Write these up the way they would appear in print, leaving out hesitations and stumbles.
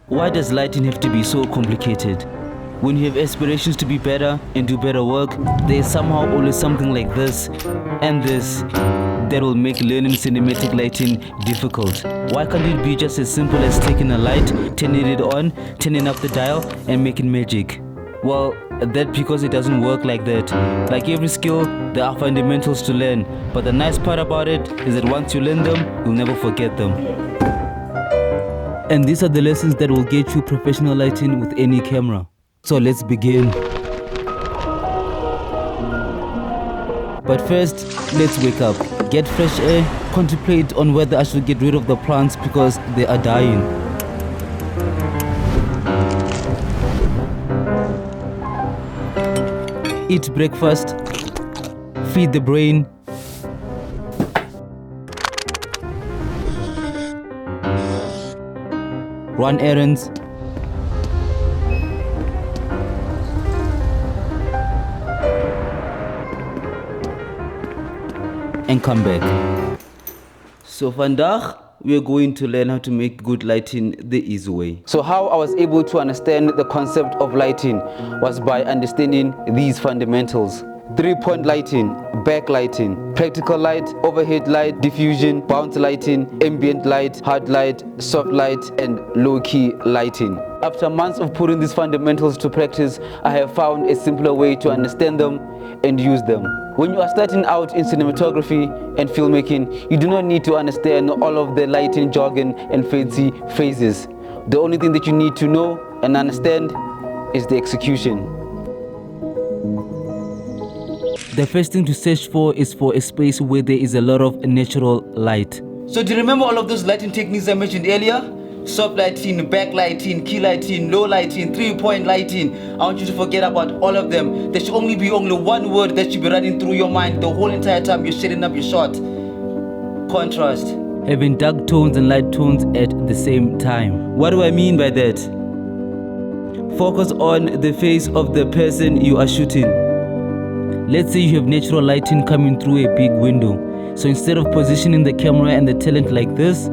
Why does lighting have to be so complicated? When you have aspirations to be better and do better work, there is somehow always something like this and this that will make learning cinematic lighting difficult. Why can't it be just as simple as taking a light, turning it on, turning up the dial and making magic? Well, that's because it doesn't work like that. Like every skill, there are fundamentals to learn, but the nice part about it is that once you learn them, you'll never forget them. And these are the lessons that will get you professional lighting with any camera. So let's begin. But first, let's wake up, get fresh air, contemplate on whether I should get rid of the plants because they are dying. Eat breakfast, feed the brain, run errands, and come back. So vandaag we are going to learn how to make good lighting the easy way. So how I was able to understand the concept of lighting was by understanding these fundamentals. 3-point lighting, backlighting, practical light, overhead light, diffusion, bounce lighting, ambient light, hard light, soft light, and low-key lighting. After months of putting these fundamentals to practice, I have found a simpler way to understand them and use them. When you are starting out in cinematography and filmmaking, you do not need to understand all of the lighting jargon and fancy phrases. The only thing that you need to know and understand is the execution. The first thing to search for is for a space where there is a lot of natural light. So do you remember all of those lighting techniques I mentioned earlier? Soft lighting, backlighting, key lighting, low lighting, 3-point lighting. I want you to forget about all of them. There should only be one word that should be running through your mind the whole entire time you're setting up your shot. Contrast. Having dark tones and light tones at the same time. What do I mean by that? Focus on the face of the person you are shooting. Let's say you have natural lighting coming through a big window. So instead of positioning the camera and the talent like this,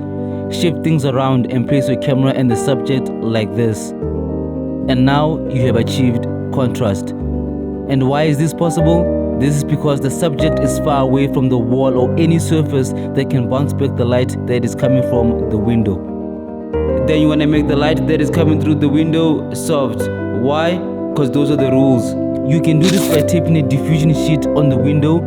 shift things around and place your camera and the subject like this. And now you have achieved contrast. And why is this possible? This is because the subject is far away from the wall or any surface that can bounce back the light that is coming from the window. Then you want to make the light that is coming through the window soft. Why? Because those are the rules. You can do this by taping a diffusion sheet on the window,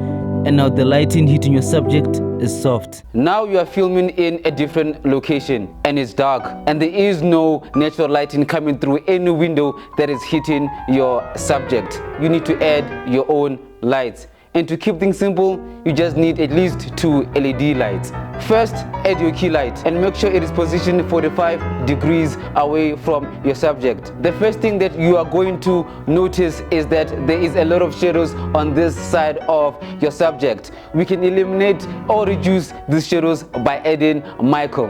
and now the lighting hitting your subject is soft. Now you are filming in a different location and it's dark and there is no natural lighting coming through any window that is hitting your subject. You need to add your own lights. And to keep things simple, you just need at least 2 LED lights. First, add your key light and make sure it is positioned 45 degrees away from your subject. The first thing that you are going to notice is that there is a lot of shadows on this side of your subject. We can eliminate or reduce these shadows by adding Michael.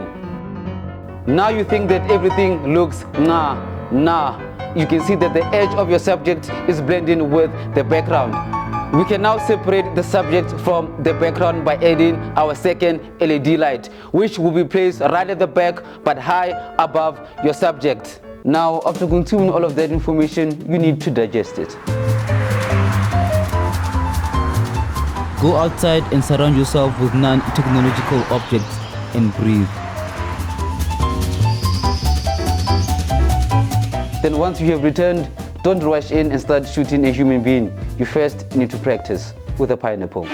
Now you think that everything looks nah. You can see that the edge of your subject is blending with the background. We can now separate the subject from the background by adding our second LED light, which will be placed right at the back but high above your subject. Now, after consuming all of that information, you need to digest it. Go outside and surround yourself with non-technological objects and breathe. Then once you have returned, don't rush in and start shooting a human being. You first need to practice with a pineapple.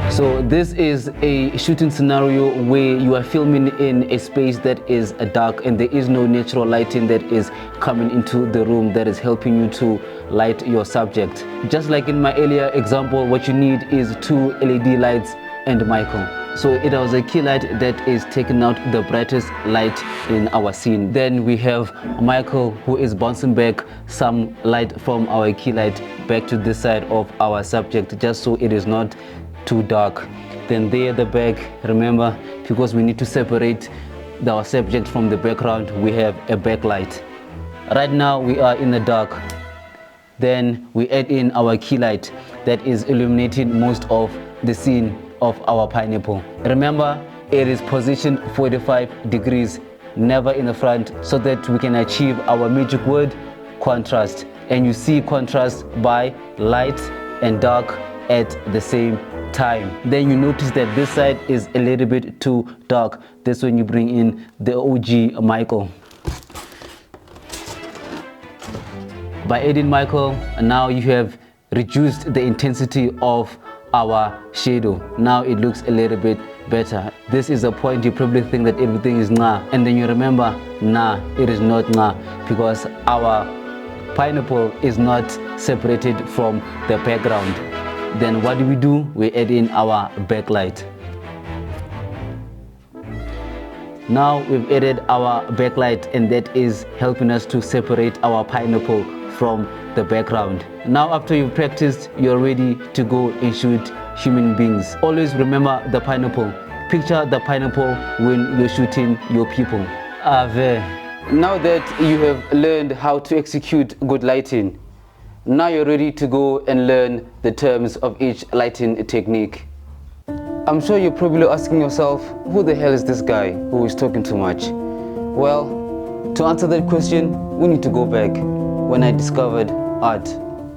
So this is a shooting scenario where you are filming in a space that is dark and there is no natural lighting that is coming into the room that is helping you to light your subject. Just like in my earlier example, what you need is 2 LED lights and Michael. So it was a key light that is taking out the brightest light in our scene. Then we have Michael, who is bouncing back some light from our key light back to this side of our subject, just so it is not too dark. Then there at the back, remember, because we need to separate our subject from the background, we have a backlight. Right now we are in the dark. Then we add in our key light that is illuminating most of the scene of our pineapple. Remember, it is positioned 45 degrees never in the front, so that we can achieve our magic word, contrast. And you see contrast by light and dark at the same time. Then you notice that this side is a little bit too dark. That's when you bring in the OG Michael. By adding Michael, now you have reduced the intensity of our shadow. Now it looks a little bit better. This is the point you probably think that everything is nah, and then you remember, nah, it is not nah, because our pineapple is not separated from the background. Then what do? We add in our backlight. Now we've added our backlight, and that is helping us to separate our pineapple from the background. Now after you've practiced, you're ready to go and shoot human beings. Always remember the pineapple. Picture the pineapple when you're shooting your people. Now that you have learned how to execute good lighting, now you're ready to go and learn the terms of each lighting technique. I'm sure you're probably asking yourself, who the hell is this guy who is talking too much? Well, to answer that question, we need to go back when I discovered art.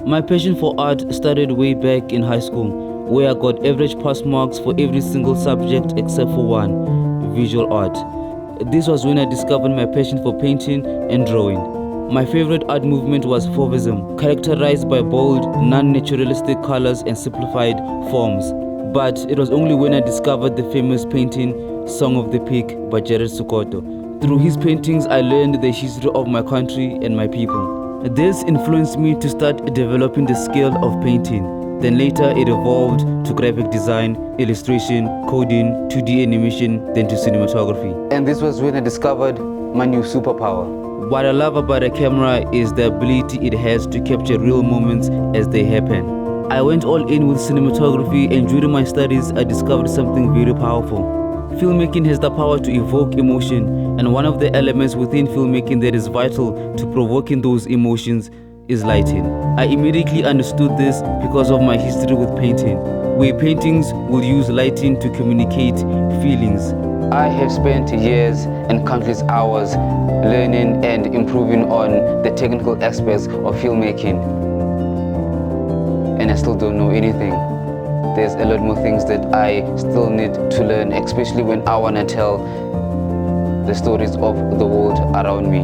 My passion for art started way back in high school, where I got average pass marks for every single subject except for one, visual art. This was when I discovered my passion for painting and drawing. My favorite art movement was Fauvism, characterized by bold, non-naturalistic colors and simplified forms. But it was only when I discovered the famous painting Song of the Peak by Jared Sokoto. Through his paintings, I learned the history of my country and my people. This influenced me to start developing the skill of painting. Then later it evolved to graphic design, illustration, coding, 2D animation, then to cinematography. And this was when I discovered my new superpower. What I love about a camera is the ability it has to capture real moments as they happen. I went all in with cinematography, and during my studies I discovered something very powerful. Filmmaking has the power to evoke emotion, and one of the elements within filmmaking that is vital to provoking those emotions is lighting. I immediately understood this because of my history with painting, where paintings will use lighting to communicate feelings. I have spent years and countless hours learning and improving on the technical aspects of filmmaking, and I still don't know anything. There's a lot more things that I still need to learn, especially when I want to tell the stories of the world around me.